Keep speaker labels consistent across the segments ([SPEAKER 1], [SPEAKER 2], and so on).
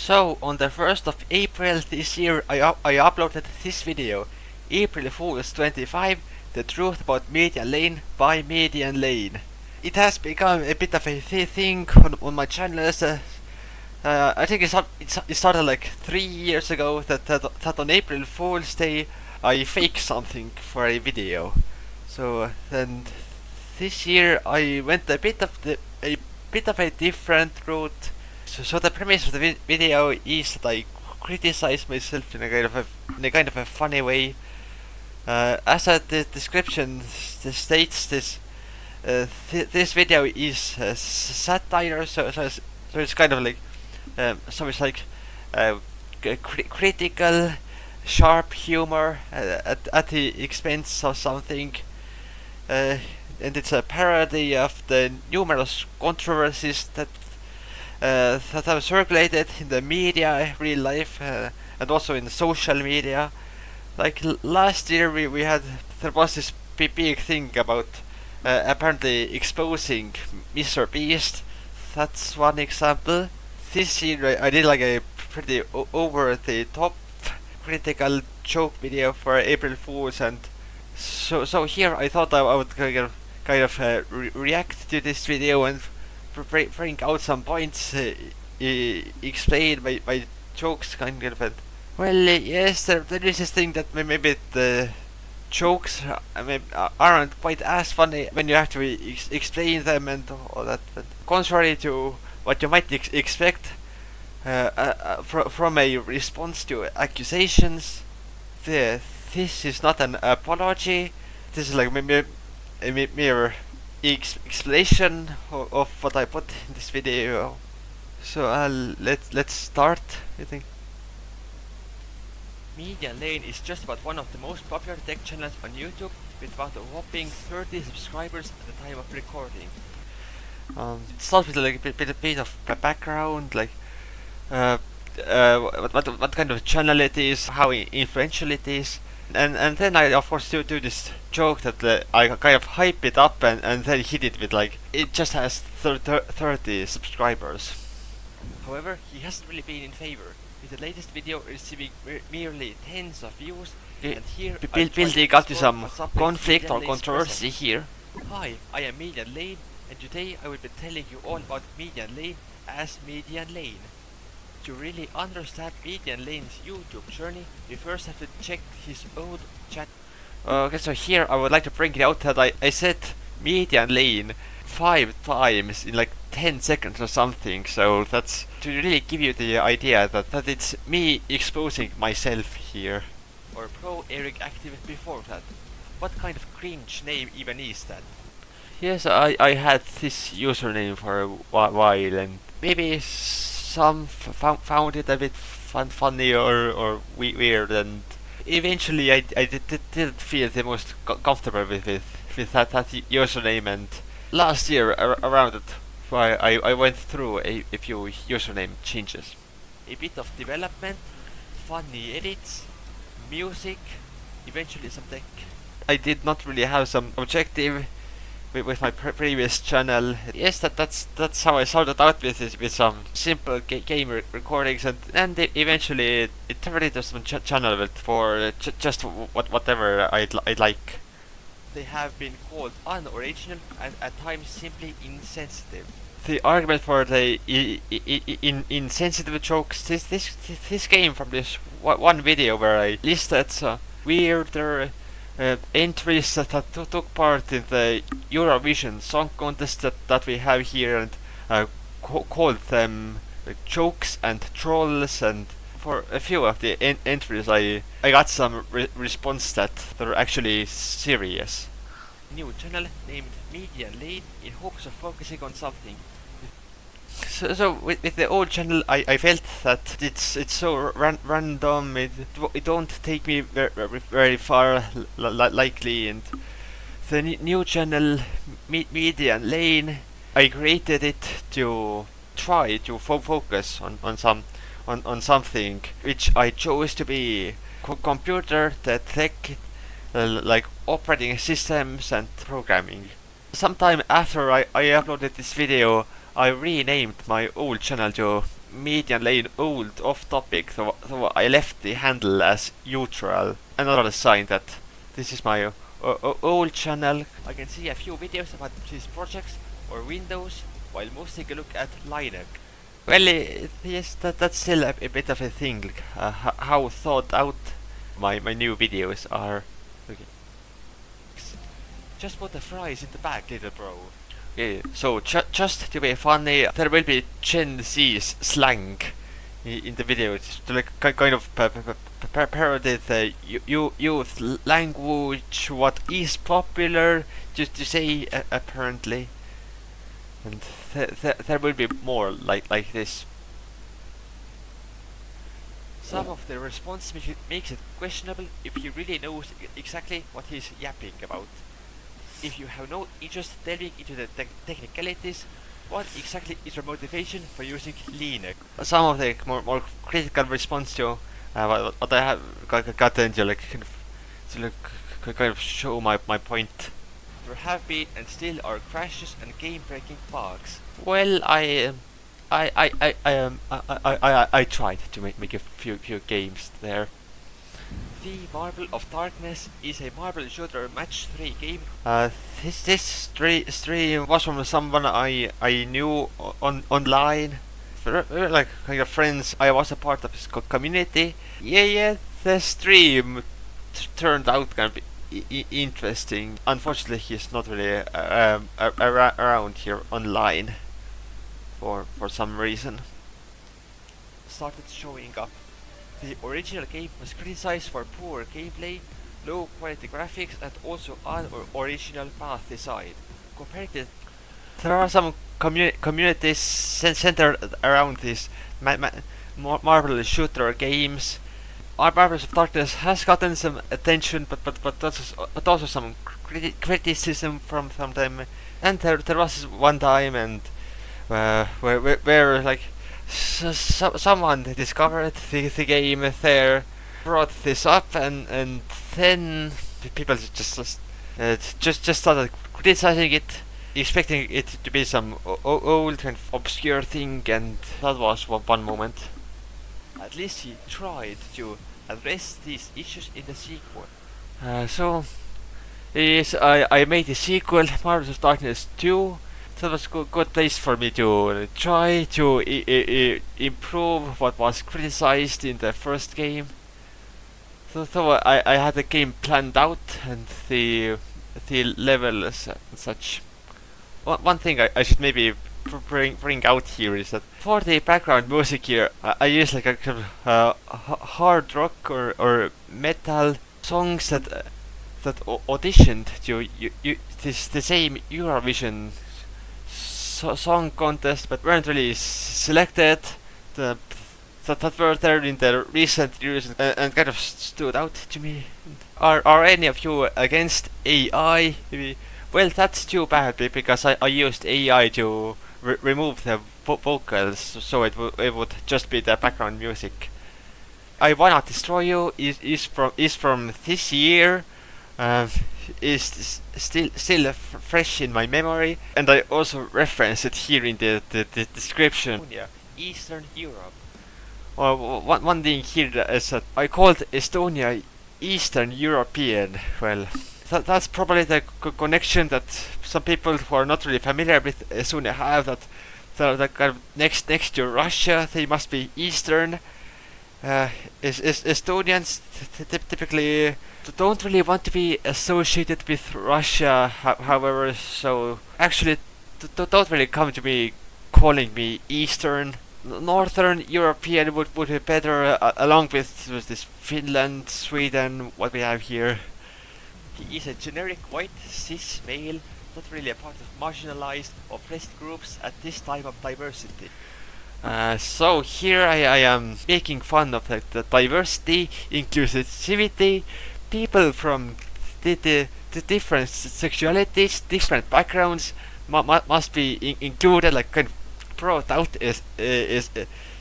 [SPEAKER 1] So, on the 1st of April this year, I uploaded this video, April Fools 25, The Truth About Median Lane by Median Lane. It has become a bit of a thing on my channel. I think it started like 3 years ago that on April Fool's Day I faked something for a video. So then this year I went a bit of a different route. So the premise of the video is that I criticize myself in a kind of a funny way. As the description states, this video is satire. So it's kind of like it's like critical, sharp humor at the expense of something. And it's a parody of the numerous controversies that have circulated in the media, real life, and also in the social media. Like last year, there was this big thing about apparently exposing Mr. Beast. That's one example. This year, I did like a pretty over the top critical joke video for April Fools, and so here I thought I would kind of react to this video and bring out some points, explain my jokes kind of. Well, yes, there is this thing that maybe the jokes aren't quite as funny when you have to explain them and all that. But contrary to what you might expect from a response to accusations, this is not an apology. This is like maybe a mere explanation of what I put in this video. So let's start, I think. Median Lane is just about one of the most popular tech channels on YouTube, with about a whopping 30 subscribers at the time of recording. It starts with like a bit of background, like what kind of channel it is, how influential it is. And then I of course do this joke that I kind of hype it up and then hit it with like, it just has 30 subscribers. However, he hasn't really been in favor, with the latest video receiving merely tens of views, and here building up to some conflict or controversy here. Hi, I am Median Lane, and today I will be telling you all about Median Lane as Median Lane. To really understand Median Lane's YouTube journey, you first have to check his old chat. Okay, so here I would like to bring it out that I said Median Lane 5 times in like 10 seconds or something, so that's to really give you the idea that it's me exposing myself here. Or Pro Eric active before that. What kind of cringe name even is that? Yes, I had this username for a while, and maybe some found it a bit funny or weird, and eventually I didn't feel the most comfortable with that username, and last year around it, I went through a few username changes. A bit of development, funny edits, music, eventually some tech. I did not really have some objective with my previous channel. Yes, that's how I started out with some simple game recordings, and eventually it turned into some channel for just whatever I'd like. They have been called unoriginal and at times simply insensitive. The argument for the insensitive jokes, this came from this one video where I listed weirder entries that took part in the Eurovision Song Contest that we have here, and called them jokes and trolls, and for a few of the entries I got some response that they're actually serious. New channel named Median Lane in hopes of focusing on something. So with the old channel, I felt that it's so random, it don't take me very far likely, and the new channel Median Lane, I created it to try to focus on something which I chose to be computer, tech, like operating systems and programming. Sometime after I uploaded this video, I renamed my old channel to median lane old off topic, so I left the handle as neutral. Another sign that this is my old channel. I can see a few videos about these projects or Windows, while most take a look at Linux. Well, yes, that's still a bit of a thing, like, how thought out my new videos are. Okay. Just put the fries in the bag, little bro. Okay, so just to be funny, there will be Gen Z slang in the video. It's to like kind of parody the youth language, what is popular, just to say apparently. And there will be more like this. Some of the response makes it questionable if he really knows exactly what he's yapping about. If you have no interest delving into the technicalities, what exactly is your motivation for using Linux? Some of the more critical response to what I have gotten to like kind of show my point. There have been and still are crashes and game-breaking bugs. Well, I tried to make a few games there. The Marble of Darkness is a marble shooter match 3 game. This stream was from someone I knew online. We're like kind of friends. I was a part of his community. Yeah. The stream turned out kind of interesting. Unfortunately, he's not really around here online for some reason. Started showing up. The original game was criticized for poor gameplay, low quality graphics, and also unoriginal path design. Compared to, there are some communities centered around these marble shooter games. Our Marbles of Darkness has gotten some attention, but also some criticism from them. And there was one time and where like someone discovered the game there, brought this up, and then people just started criticizing it, expecting it to be some old and obscure thing, and that was one moment. At least he tried to address these issues in the sequel. So yes, I made a sequel, Marbles of Darkness 2. That was a good place for me to try to improve what was criticized in the first game. So I had the game planned out and the levels and such. One thing I should maybe bring out here is that for the background music here, I use like a hard rock or metal songs that auditioned to the same Eurovision song contest, but weren't really selected. That were there in the recent years and kind of stood out to me. Are any of you against AI? Maybe? Well, that's too bad because I used AI to remove the vocals, so it would just be the background music. I Wanna Destroy You is from this year. Is still fresh in my memory, and I also reference it here in the description. Eastern Europe. Well, one thing here is that I called Estonia Eastern European. Well, that's probably the connection that some people who are not really familiar with Estonia have, that they're kind of next to Russia, they must be Eastern. Estonians typically don't really want to be associated with Russia, however, so actually don't really come to me calling me Eastern. Northern European would be better, along with this Finland, Sweden, what we have here. He is a generic white cis male, not really a part of marginalized, oppressed groups at this time of diversity. So here I am making fun of the diversity, inclusivity, people from the different sexualities, different backgrounds must be included, like kind of brought out is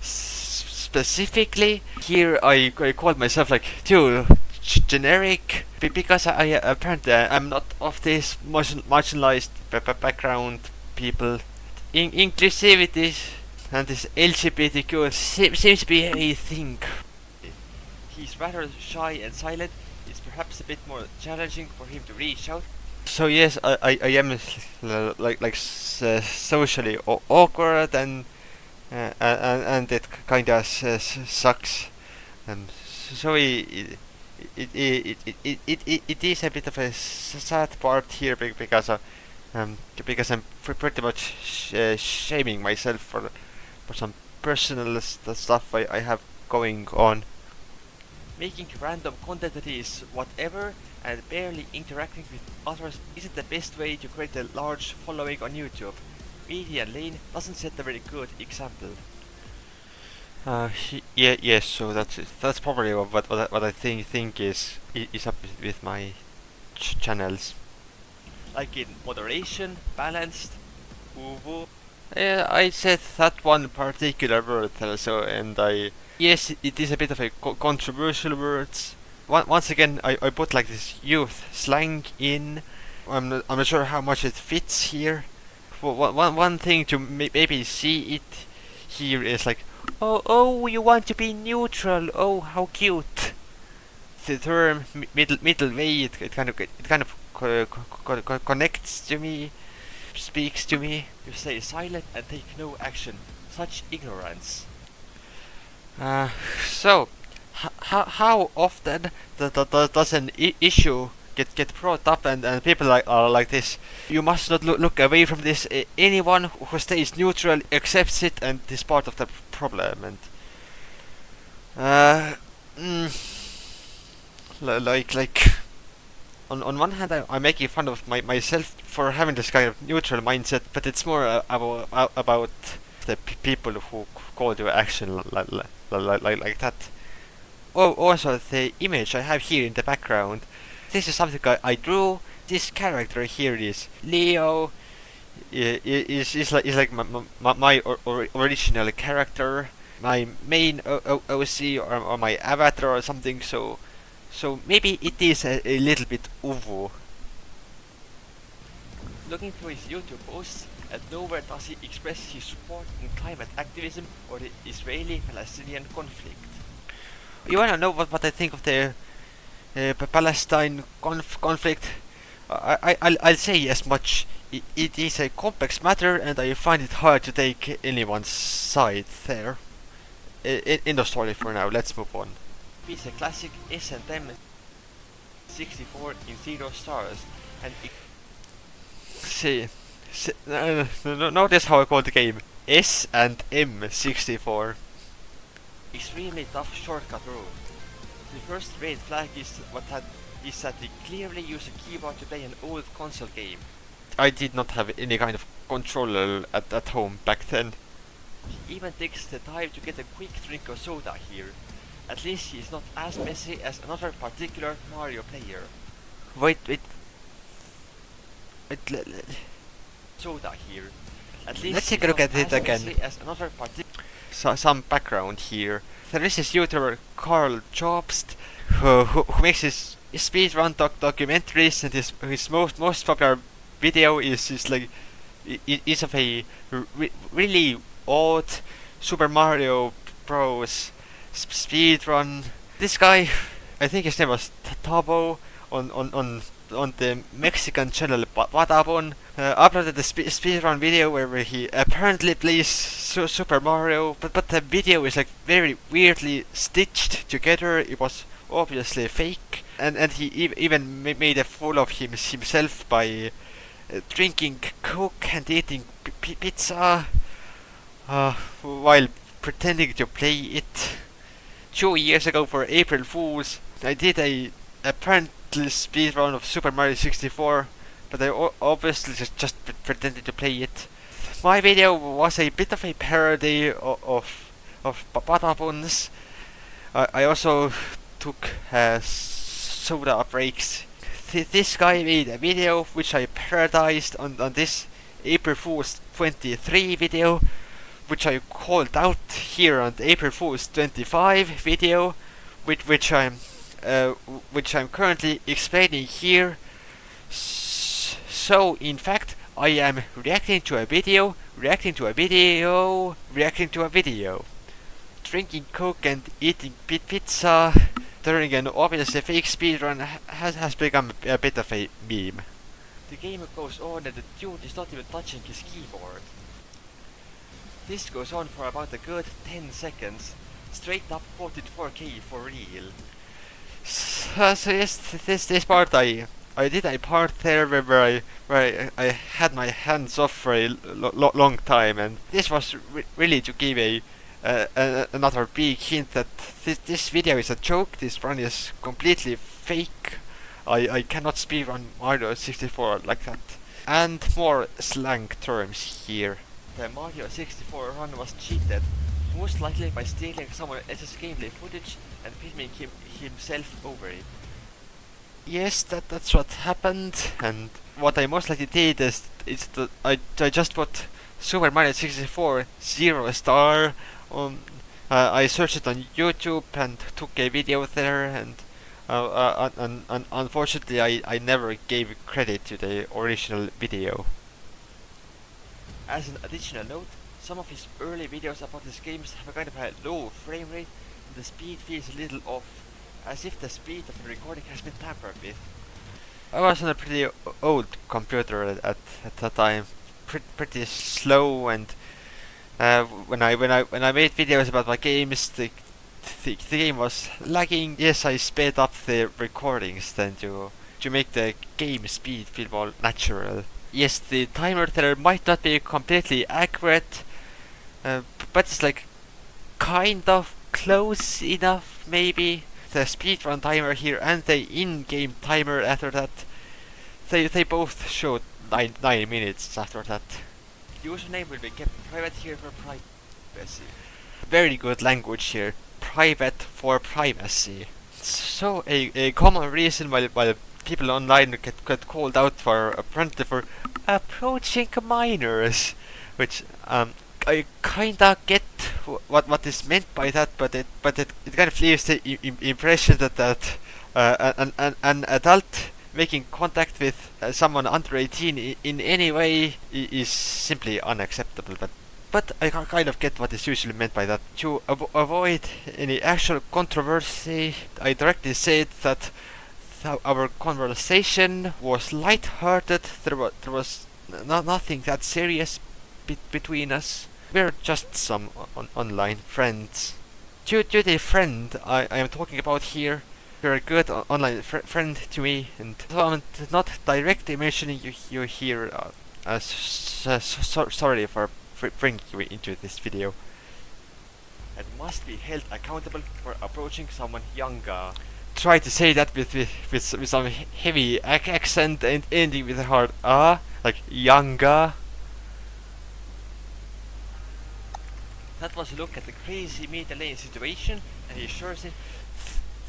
[SPEAKER 1] specifically. Here I called myself like too generic because I apparently I'm not of this marginalized background people. Inclusivity and this LGBTQ seems to be a thing. He's rather shy and silent. It's perhaps a bit more challenging for him to reach out. So yes, I am socially awkward, and it kind of sucks. So it is a bit of a sad part here because because I'm pretty much shaming myself for some personal stuff I have going on. Making random content that is whatever and barely interacting with others isn't the best way to create a large following on YouTube. Media Lane doesn't set a very good example. Yes. So that's probably what I think is up with my channels. Like in moderation, balanced, woo. I said that one particular word also, and yes, it is a bit of a controversial words. Once again, I put like this youth slang in. I'm not sure how much it fits here. One thing to maybe see it here is like, oh, you want to be neutral? Oh, how cute! The term middle way, it kind of connects to me, speaks to me. You stay silent and take no action. Such ignorance. So, how often does an issue get brought up, and people are like this? You must not look away from this. Anyone who stays neutral accepts it and is part of the problem. And like on one hand, I'm making fun of myself for having this kind of neutral mindset, but it's more about the people who call to action like that. Oh, also the image I have here in the background. This is something I drew. This character here is Leo. Is like my original character, my main OC or my avatar or something. So maybe it is a little bit uwu. Looking through his YouTube posts, at nowhere does he express his support in climate activism or the Israeli-Palestinian conflict. You wanna know what I think of the Palestine conflict? I'll say as much. It is a complex matter, and I find it hard to take anyone's side there. In the story for now. Let's move on. It's a classic S&M 64 in 0 stars, and notice how I call the game S&M 64. Extremely tough shortcut rule. The first red flag is that they clearly use a keyboard to play an old console game. I did not have any kind of controller at home back then. He even takes the time to get a quick drink of soda here. At least he is not as messy as another particular Mario player. Wait. Soda here. At least let's take a look at it again. As another some background here. There is this YouTuber Carl Jobst who makes his speedrun documentaries, and his most popular video is of a really odd Super Mario Bros. Speedrun. This guy, I think his name was Tabo, on the Mexican channel Badabon, uploaded the speedrun video where he apparently plays Super Mario, but the video is like very weirdly stitched together. It was obviously fake, and he even made a fool of himself by drinking Coke and eating pizza while pretending to play it. 2 years ago for April Fools, I did a apparently speedrun of Super Mario 64, but I obviously just pretended to play it. My video was a bit of a parody of Badabun's. I also took soda breaks. This guy made a video which I parodized on this April Fool's 23 video, which I called out here on the April Fool's 25 video, which I'm currently explaining here. So in fact, I am reacting to a video reacting to a video, reacting to a video. Drinking Coke and eating pizza during an obviously fake speedrun has become a bit of a meme. The gamer goes on and the dude is not even touching his keyboard. This goes on for about a good 10 seconds, straight up quoted 4K for real. So yes, this part I did a part there where I had my hands off for a long time, and this was really to give another big hint that this video is a joke. This run is completely fake. I cannot speedrun Mario 64 like that. And more slang terms here. The Mario 64 run was cheated, most likely by stealing someone else's gameplay footage and filming himself over it. Yes, that's what happened, and what I most likely did is that I just put Super Mario 64 0 star on. I searched it on YouTube and took a video there, and unfortunately I never gave credit to the original video. As an additional note, some of his early videos about his games have a kind of a low frame rate, and the speed feels a little off, as if the speed of the recording has been tampered with. I was on a pretty old computer at that time, pretty slow, and when I made videos about my games, the game was lagging. Yes, I sped up the recordings then to make the game speed feel more natural. Yes, the timer there might not be completely accurate, but it's like kind of close enough, maybe. The speedrun timer here and the in-game timer after that, they both showed 9 minutes after that. Username will be kept private here for privacy. Very good language here. Private for privacy. So a common reason why people online get called out for apparently for approaching minors, which I kinda get what is meant by that, but it kind of leaves the impression that an adult making contact with someone under 18 in any way is simply unacceptable. But I kind of get what is usually meant by that. To avoid any actual controversy, I directly said that our conversation was light-hearted. There was nothing that serious between us. We're just some online friends. To the friend I am talking about here, you're a good online friend to me, and so I'm not directly mentioning you here. Sorry for bringing you into this video. And must be held accountable for approaching someone younger. Try to say that with some heavy accent and ending with a hard like younger. That was a look at the crazy middle lane situation, and he sure said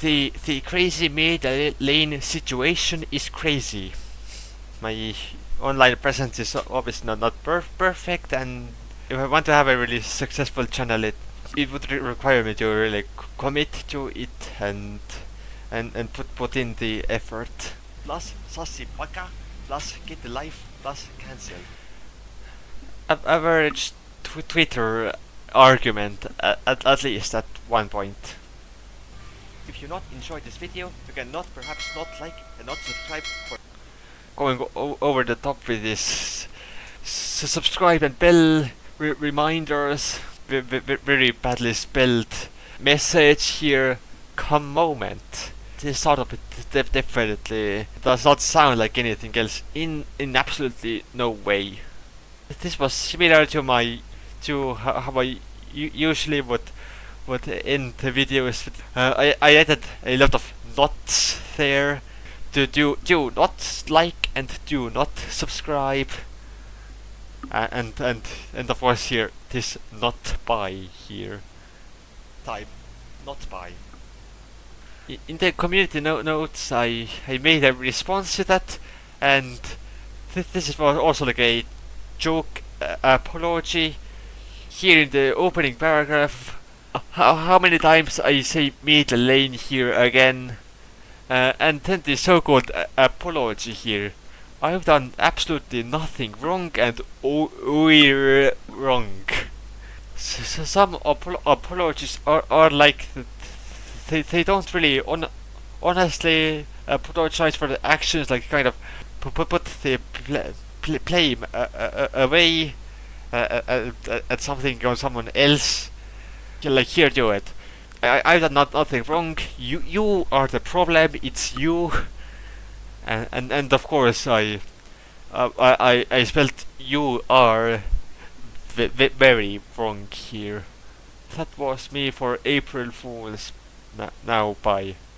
[SPEAKER 1] the crazy middle lane situation is crazy. My online presence is obviously not perfect, and if I want to have a really successful channel, it would require me to really commit to it and put in the effort. Plus sassy baka, plus get the life, plus cancel. Average Twitter argument at least at one point. If you not enjoyed this video, you can perhaps not like and not subscribe for going over the top with this subscribe and bell reminders. Very badly spelled message here. Come moment. This sort of definitely does not sound like anything else in absolutely no way. This was similar to how I usually would end the videos. I added a lot of nots there to do not like and do not subscribe, and of course here this not buy here. Type not buy. In the community notes I made a response to that, and this is also like a joke apology. Here in the opening paragraph, how many times I say middle lane here again, and then the so-called apology here. I've done absolutely nothing wrong, and we're wrong. Some apologies are like they don't really honestly apologize for the actions, like kind of put the blame away at something or someone else. Like, here, do it. I've done nothing wrong. You are the problem. It's you. And of course I spelled you are very wrong here. That was me for April Fools. Now, bye.